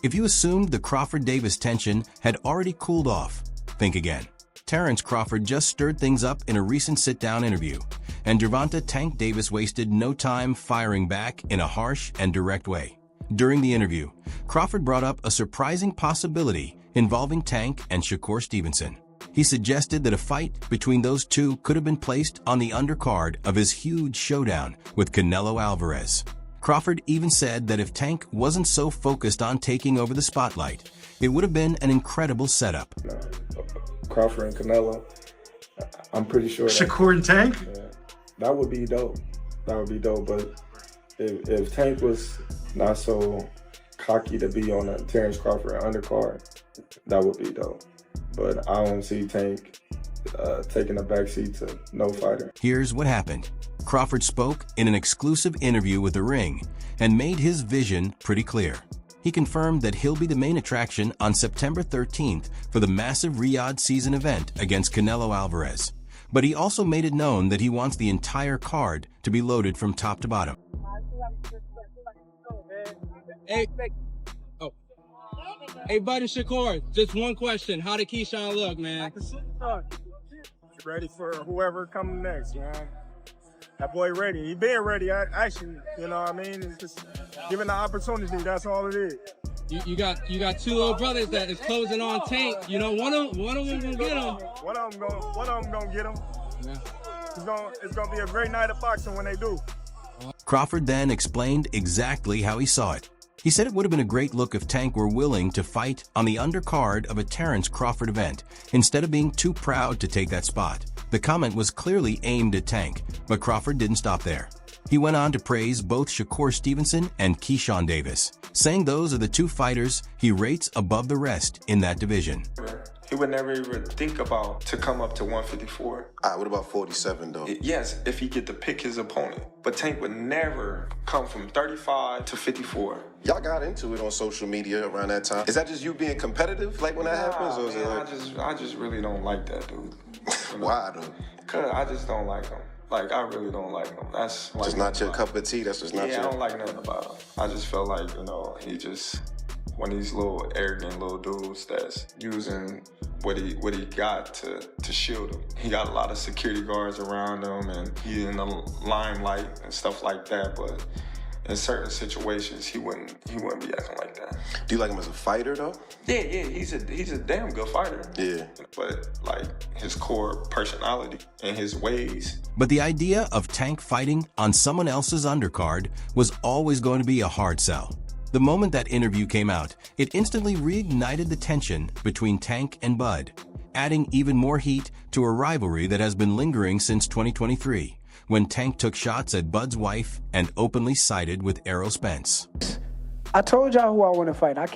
If you assumed the Crawford-Davis tension had already cooled off, think again. Terence Crawford just stirred things up in a recent sit-down interview, and Gervonta "Tank" Davis wasted no time firing back in a harsh and direct way. During the interview, Crawford brought up a surprising possibility involving Tank and Shakur Stevenson. He suggested that a fight between those two could have been placed on the undercard of his huge showdown with Canelo Alvarez. Crawford even said that if Tank wasn't so focused on taking over the spotlight, it would have been an incredible setup. Crawford and Canelo, I'm pretty sure. Shakur and Tank? Yeah, that would be dope. That would be dope. But if Tank was not so cocky to be on a Terence Crawford undercard, that would be dope. But I don't see Tank taking a backseat to no fighter. Here's what happened. Crawford spoke in an exclusive interview with The Ring and made his vision pretty clear. He confirmed that he'll be the main attraction on September 13th for the massive Riyadh season event against Canelo Alvarez. But he also made it known that he wants the entire card to be loaded from top to bottom. Hey, buddy Shakur, just one question. How did Keyshawn look, man? Ready for whoever coming next, man. That boy ready. He been ready, actually. You know what I mean? It's just given the opportunity. That's all it is. You got two little brothers that is closing on Tank. You know, one of them gonna get him. One of them gonna get him. Yeah. It's gonna be a great night of boxing when they do. Crawford then explained exactly how he saw it. He said it would have been a great look if Tank were willing to fight on the undercard of a Terence Crawford event, instead of being too proud to take that spot. The comment was clearly aimed at Tank, but Crawford didn't stop there. He went on to praise both Shakur Stevenson and Keyshawn Davis, saying those are the two fighters he rates above the rest in that division. He would never even think about to come up to 154. What about 47 though? Yes, if he get to pick his opponent. But Tank would never come from 35 to 54. Y'all got into it on social media around that time. Is that just you being competitive, like when that happens? Or is it like... I just really don't like that dude. You know? Why though? Cause I just don't like him. Like, I really don't like him. That's like just not your cup of tea. That's just not your... Yeah, I don't like nothing about him. I just felt like, you know, he just one of these little arrogant little dudes that's using what he got to shield him. He got a lot of security guards around him, and he in the limelight and stuff like that. But in certain situations, he wouldn't be acting like that. Do you like him as a fighter though? Yeah, he's a damn good fighter. Yeah. But like his core personality and his ways. But the idea of Tank fighting on someone else's undercard was always going to be a hard sell. The moment that interview came out, it instantly reignited the tension between Tank and Bud, adding even more heat to a rivalry that has been lingering since 2023, when Tank took shots at Bud's wife and openly sided with Errol Spence. I told y'all who I want to fight. I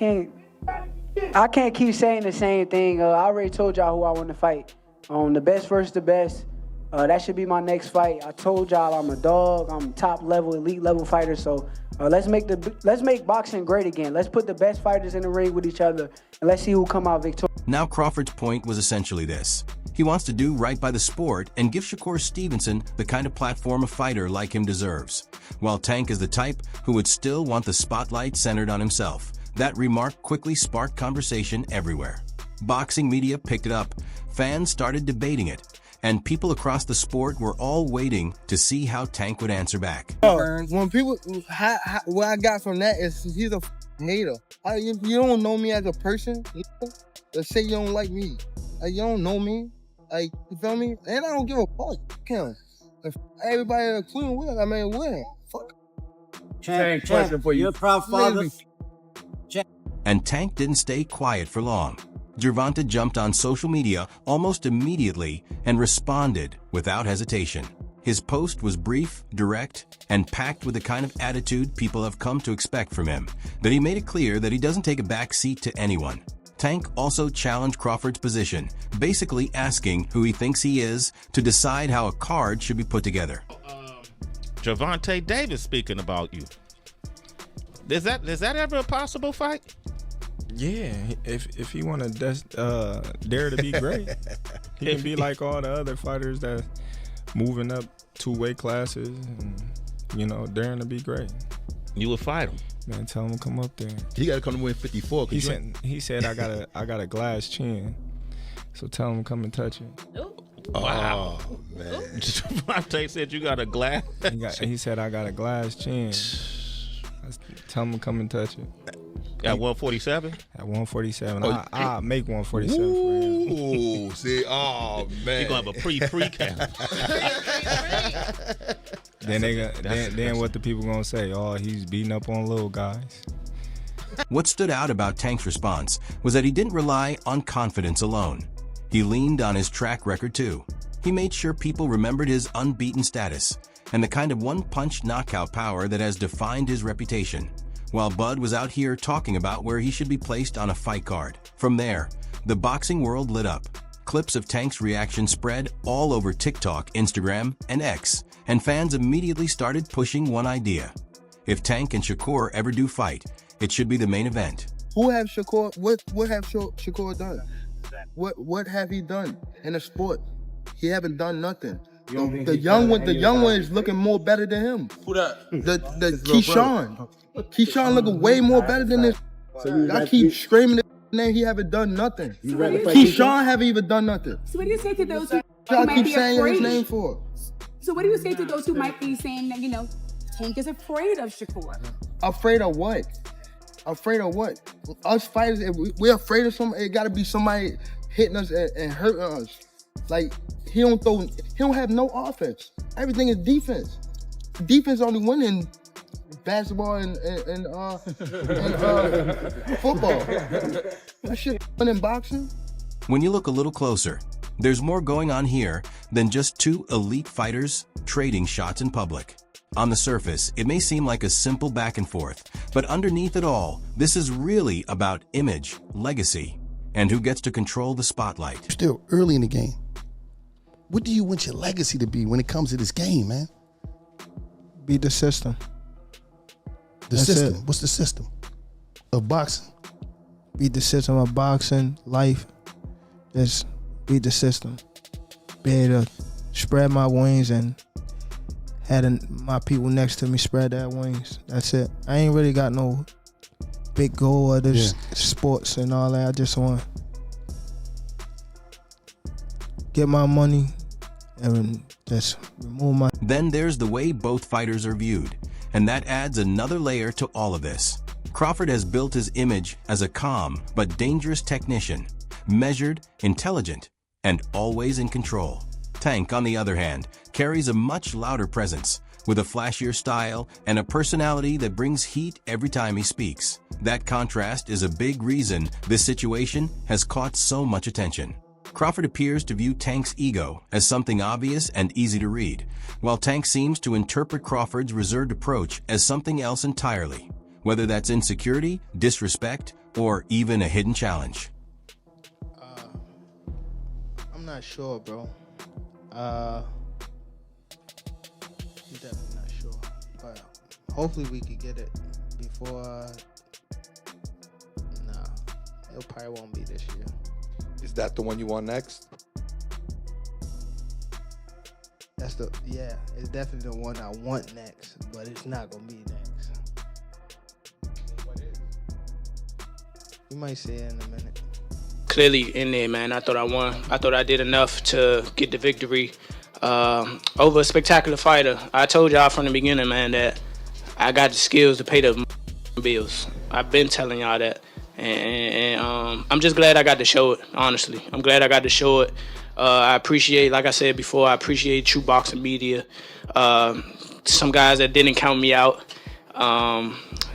can't keep saying the same thing. I already told y'all who I want to fight. The best versus the best. That should be my next fight. I told y'all I'm a dog. I'm a top level, elite level fighter. So let's make boxing great again. Let's put the best fighters in the ring with each other, and let's see who come out victorious. Now Crawford's point was essentially this. He wants to do right by the sport and give Shakur Stevenson the kind of platform a fighter like him deserves, while Tank is the type who would still want the spotlight centered on himself. That remark quickly sparked conversation everywhere. Boxing media picked it up, fans started debating it, and people across the sport were all waiting to see how Tank would answer back. When people, what I got from that is he's a hater. You don't know me as a person. Let's say you don't like me. You don't know me. You feel me? And I don't give a fuck. If everybody, including Will, win. Fuck. Same question for you. You're a proud father. And Tank didn't stay quiet for long. Gervonta jumped on social media almost immediately and responded without hesitation. His post was brief, direct, and packed with the kind of attitude people have come to expect from him, that he made it clear that he doesn't take a back seat to anyone. Tank also challenged Crawford's position, basically asking who he thinks he is to decide how a card should be put together. Gervonta Davis speaking about you. Is that ever a possible fight? Yeah, if he want to dare to be great, he can be like all the other fighters that moving up 2 weight classes and, daring to be great. You would fight him? Man, tell him to come up there. He got to come to win 54. He said I got a glass chin. So tell him to come and touch it. Wow, man. Gervonta said you got a glass. He said I got a glass chin. Tell him to come and touch it. At 147? At 147. I'll make 147 for him. Ooh, see? Oh, man. You're going to have a pre-count. Then what the people going to say? Oh, he's beating up on little guys. What stood out about Tank's response was that he didn't rely on confidence alone. He leaned on his track record too. He made sure people remembered his unbeaten status and the kind of one-punch knockout power that has defined his reputation, while Bud was out here talking about where he should be placed on a fight card. From there, the boxing world lit up. Clips of Tank's reaction spread all over TikTok, Instagram, and X, and fans immediately started pushing one idea. If Tank and Shakur ever do fight, it should be the main event. Who have Shakur? What have Shakur done? What have he done in the sport? He haven't done nothing. The young one is looking more better than him. Who that? The Keyshawn. Keyshawn looking way more better than this. I keep screaming his name. He haven't done nothing. Keyshawn haven't even done nothing. So what do you say to those who Y'all might keep be saying afraid? his name for? So what do you say to those who might be saying that, Tank is afraid of Shakur? Afraid of what? Afraid of what? Us fighters, if we're afraid of somebody, it gotta be somebody hitting us and hurting us. Like, he don't have no offense. Everything is defense. Defense only win in basketball and football. That shit win in boxing. When you look a little closer, there's more going on here than just two elite fighters trading shots in public. On the surface, it may seem like a simple back and forth, but underneath it all, this is really about image, legacy, and who gets to control the spotlight. Still early in the game. What do you want your legacy to be when it comes to this game, man? Beat the system. That's system? What's the system of boxing? Beat the system of boxing, life. Just beat the system. Be able to spread my wings and had my people next to me spread their wings. That's it. I ain't really got no big goal of this sports and all that. I just want to get my money and just remove my... Then there's the way both fighters are viewed, and that adds another layer to all of this. Crawford has built his image as a calm but dangerous technician, measured, intelligent, and always in control. Tank, on the other hand, carries a much louder presence, with a flashier style and a personality that brings heat every time he speaks. That contrast is a big reason this situation has caught so much attention. Crawford appears to view Tank's ego as something obvious and easy to read, while Tank seems to interpret Crawford's reserved approach as something else entirely, whether that's insecurity, disrespect, or even a hidden challenge. I'm not sure, bro. I'm definitely not sure, but hopefully we could get it before. Nah, it probably won't be this year. Is that the one you want next? It's definitely the one I want next, but it's not gonna be next. What is? You might see it in a minute. Clearly in there, man. I thought I won. I thought I did enough to get the victory over a spectacular fighter. I told y'all from the beginning, man, that I got the skills to pay the bills. I've been telling y'all that. And I'm just glad I got to show it, honestly. I'm glad I got to show it. I appreciate, like I said before, I appreciate True Boxing Media. Some guys that didn't count me out.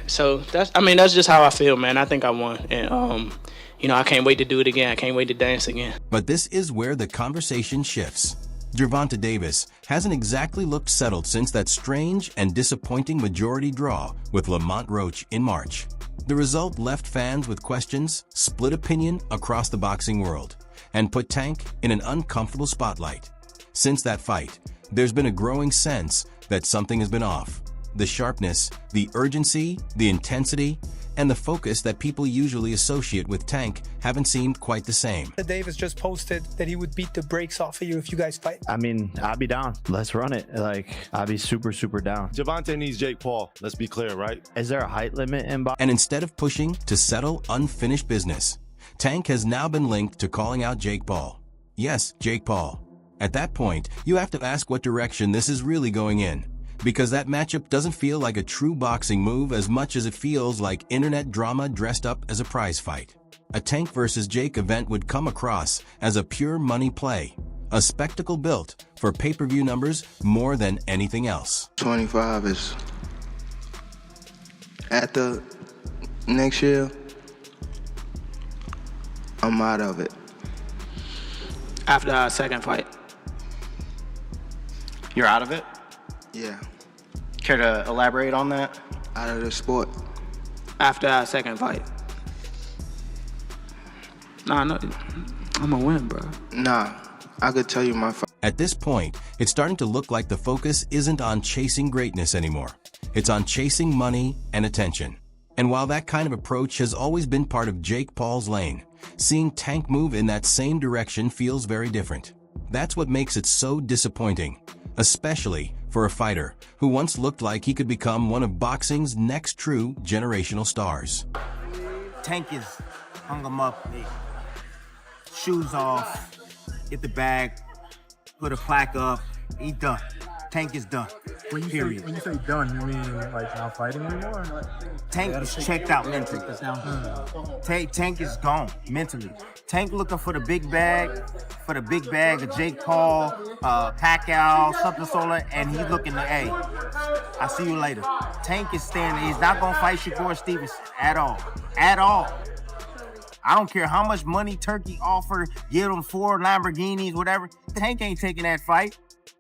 So that's just how I feel, man. I think I won. And I can't wait to do it again. I can't wait to dance again. But this is where the conversation shifts. Gervonta Davis hasn't exactly looked settled since that strange and disappointing majority draw with Lamont Roach in March. The result left fans with questions, split opinion across the boxing world, and put Tank in an uncomfortable spotlight. Since that fight, there's been a growing sense that something has been off. The sharpness, the urgency, the intensity, and the focus that people usually associate with Tank haven't seemed quite the same. Davis just posted that he would beat the brakes off of you if you guys fight. I mean, I'll be down. Let's run it. Like, I'll be super, super down. Gervonta needs Jake Paul. Let's be clear, right? Is there a height limit in boxing? And instead of pushing to settle unfinished business, Tank has now been linked to calling out Jake Paul. Yes, Jake Paul. At that point, you have to ask what direction this is really going in, because that matchup doesn't feel like a true boxing move as much as it feels like internet drama dressed up as a prize fight. A Tank versus Jake event would come across as a pure money play, a spectacle built for pay-per-view numbers more than anything else. 25 is at the next year. I'm out of it. After our second fight. You're out of it? Yeah. Care to elaborate on that? Out of the sport. After our second fight. Nah, no, I'm gonna win, bro. Nah, I could tell you my fight. At this point, it's starting to look like the focus isn't on chasing greatness anymore. It's on chasing money and attention. And while that kind of approach has always been part of Jake Paul's lane, seeing Tank move in that same direction feels very different. That's what makes it so disappointing, especially for a fighter who once looked like he could become one of boxing's next true generational stars. Tank is hung him up, shoes off, get the bag, put a plaque up, he done. Tank is done. When you say done, you mean like not fighting anymore? Tank is checked out mentally. Tank is gone mentally. Tank looking for the big bag, of Jake Paul, Pacquiao, something solar, and he's looking to, hey, I'll see you later. Tank is standing. He's not gonna fight Shakur Stevens at all. At all. I don't care how much money Turkey offered, give him 4 Lamborghinis, whatever. Tank ain't taking that fight.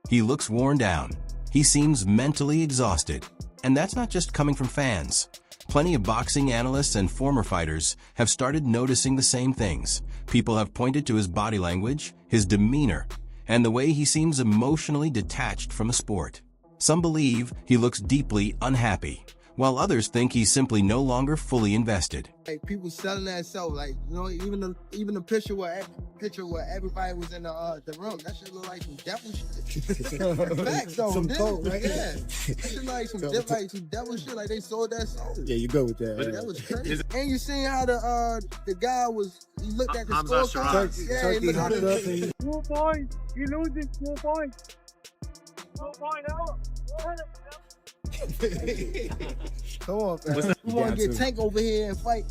He looks worn down. He seems mentally exhausted. And that's not just coming from fans. Plenty of boxing analysts and former fighters have started noticing the same things. People have pointed to his body language, his demeanor, and the way he seems emotionally detached from the sport. Some believe he looks deeply unhappy, while others think he's simply no longer fully invested. Like people selling that show, like even the picture where everybody was in the room, that shit look like some devil shit. Facts though, some coke, right? Yeah, that shit like some devil shit. Like they sold that soul. Yeah, you go with that. Right? That was crazy. And you seen how the guy was? He looked at the scorecard. Yeah, he looked at it. 2 points. You losing 2 points. 2 points out. Come on, man. You want to get Tank over here and fight?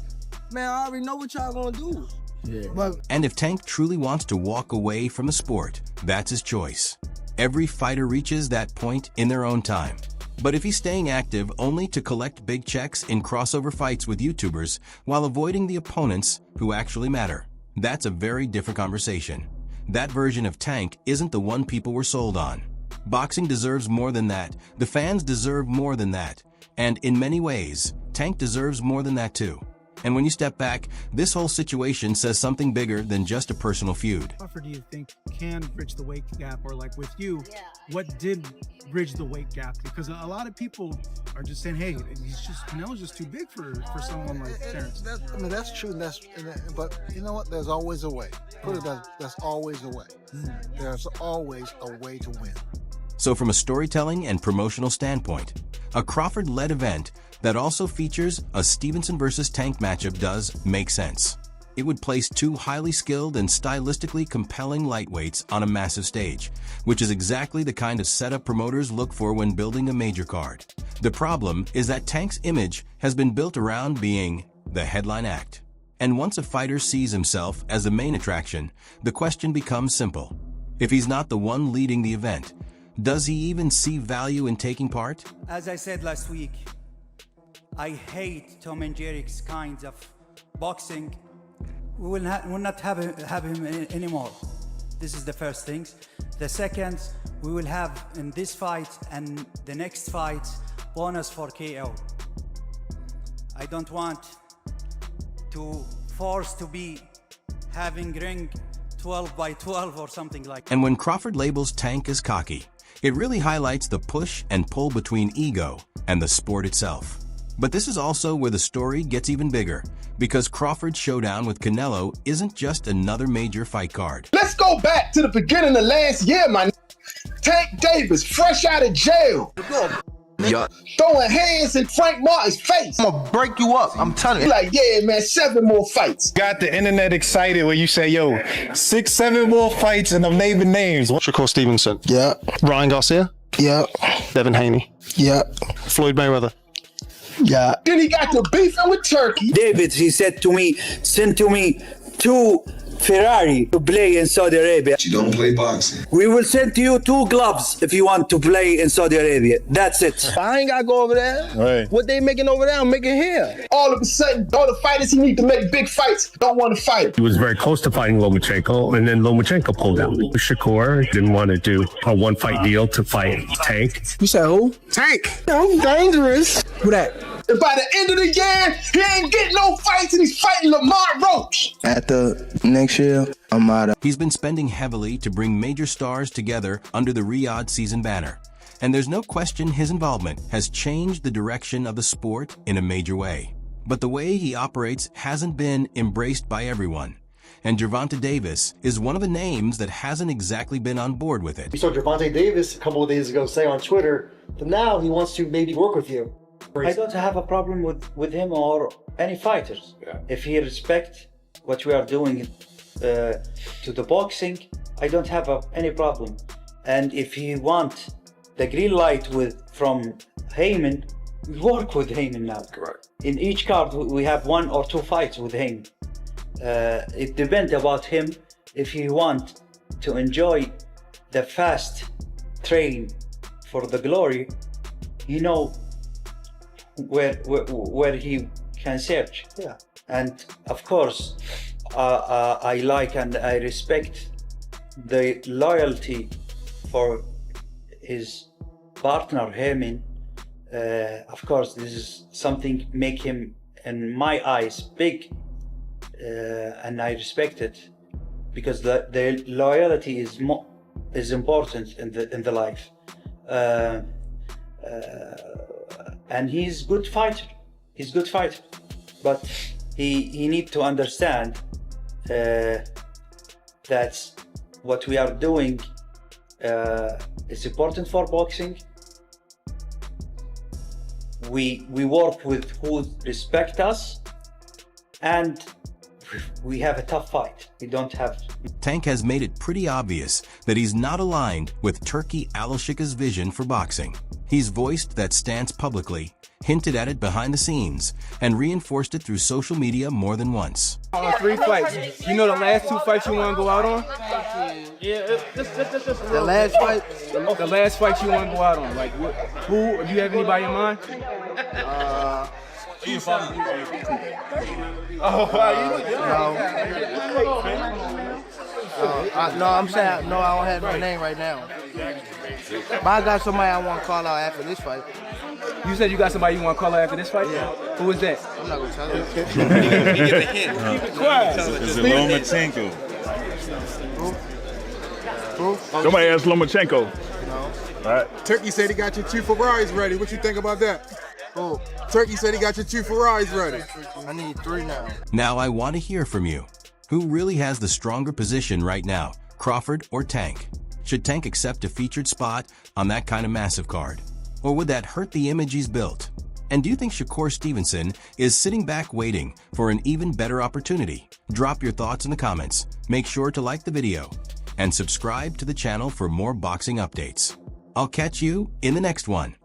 Man, I already know what y'all gonna do. Yeah. And if Tank truly wants to walk away from the sport, that's his choice. Every fighter reaches that point in their own time. But if he's staying active only to collect big checks in crossover fights with YouTubers while avoiding the opponents who actually matter, that's a very different conversation. That version of Tank isn't the one people were sold on. Boxing deserves more than that. The fans deserve more than that. And in many ways, Tank deserves more than that too. And when you step back, this whole situation says something bigger than just a personal feud. Crawford, do you think can bridge the weight gap, or like with you, what did bridge the weight gap? Because a lot of people are just saying, hey, Canelo's just too big for someone like Terence. I mean, that's true, but you know what? There's always a way. Put it that, there's always a way. There's always a way to win. So from a storytelling and promotional standpoint, a Crawford-led event that also features a Stevenson versus Tank matchup does make sense. It would place 2 highly skilled and stylistically compelling lightweights on a massive stage, which is exactly the kind of setup promoters look for when building a major card. The problem is that Tank's image has been built around being the headline act. And once a fighter sees himself as the main attraction, the question becomes simple. If he's not the one leading the event, does he even see value in taking part? As I said last week, I hate Tom and Jerry's kinds of boxing. We will not have him anymore. This is the first thing. The second, we will have in this fight and the next fight bonus for KO. I don't want to force to be having ring 12 by 12 or something like that. And when Crawford labels Tank as cocky, it really highlights the push and pull between ego and the sport itself. But this is also where the story gets even bigger, because Crawford's showdown with Canelo isn't just another major fight card. Let's go back to the beginning of last year, my Tank Davis, fresh out of jail. Yeah. Throwing hands in Frank Martin's face. I'm gonna break you up. I'm telling you. Like, yeah, man, 7 more fights. Got the internet excited when you say, yo, 6, 7 more fights and I'm naming names. Shakur Stevenson. Yeah. Ryan Garcia. Yeah. Devin Haney. Yeah. Floyd Mayweather. Yeah. Then he got to beefing with Turkey. David, he said to me, send to me 2 Ferrari to play in Saudi Arabia. You don't play boxing. We will send to you 2 gloves if you want to play in Saudi Arabia. That's it. I ain't gotta go over there. Right. What they making over there, I'm making here. All of a sudden, all the fighters he need to make big fights don't want to fight. He was very close to fighting Lomachenko, and then Lomachenko pulled out. Shakur didn't want to do a 1-fight deal to fight Tank. You said who? Tank. I'm dangerous. Who that? And by the end of the year, he ain't getting no fights and he's fighting Lamont Roach. After next year, I'm out of. He's been spending heavily to bring major stars together under the Riyadh season banner. And there's no question his involvement has changed the direction of the sport in a major way. But the way he operates hasn't been embraced by everyone. And Gervonta Davis is one of the names that hasn't exactly been on board with it. We saw Gervonta Davis a couple of days ago say on Twitter that now he wants to maybe work with you. I don't have a problem with him or any fighters. Yeah. If he respects what we are doing to the boxing, I don't have any problem. And if he want the green light from Heyman, we work with Heyman now. Correct. In each card, we have 1 or 2 fights with Heyman. It depends about him if he want to enjoy the fast train for the glory. You know where he can search. Yeah. And of course, I like and I respect the loyalty for his partner Heyman. Of course, this is something make him, in my eyes, big, and I respect it because the loyalty is important in the life. And he's good fighter. He's good fighter, but he need to understand that what we are doing is important for boxing. We work with who respect us, and we have a tough fight. We don't have. Tank has made it pretty obvious that he's not aligned with Turki Alashika's vision for boxing. He's voiced that stance publicly, hinted at it behind the scenes, and reinforced it through social media more than once. 3 fights. You know the last 2 fights you want to go out on? Yeah, The last fight? The last fight you want to go out on. Like, who? Do you have anybody in mind? No, I'm saying no. I don't have no name right now. But I got somebody I want to call out after this fight. You said you got somebody you want to call out after this fight? Yeah. Who is that? I'm not gonna tell you. He gets a hint. Keep it quiet. Is it Lomachenko? Who? Somebody asked Lomachenko. No. All right. Turkey said he got your 2 Ferraris ready. What you think about that? Who? Turkey said he got your 2 Ferraris ready. I need 3 now. Now I want to hear from you. Who really has the stronger position right now, Crawford or Tank? Should Tank accept a featured spot on that kind of massive card? Or would that hurt the image he's built? And do you think Shakur Stevenson is sitting back waiting for an even better opportunity? Drop your thoughts in the comments. Make sure to like the video and subscribe to the channel for more boxing updates. I'll catch you in the next one.